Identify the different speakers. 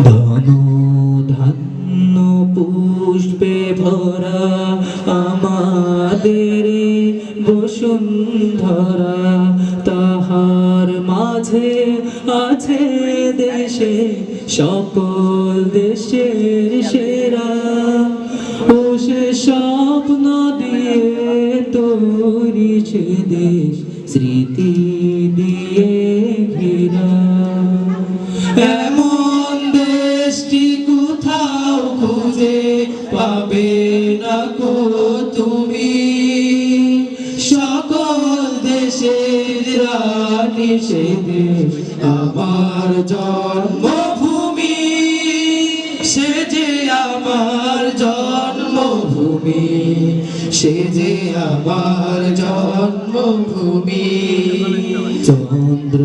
Speaker 1: ধন ধান্য পুষ্পে ভরা আমাদের বসুন্ধরা, তাহার মাঝে আছে দেশে সকল দেশের সেরা। ও সে স্বপ্ন দিয়ে তৈরি সে দেশ স্মৃতি দিয়ে ঘেরা। এমন দেশটি কোথাও খুঁজে পাবে না কো তুমি, সকল দেশের রানী সে দেশ আমার জন্মভূমি। সে যে আমার জন্মভূমি, সে যে আমার জন্মভূমি। চন্দ্র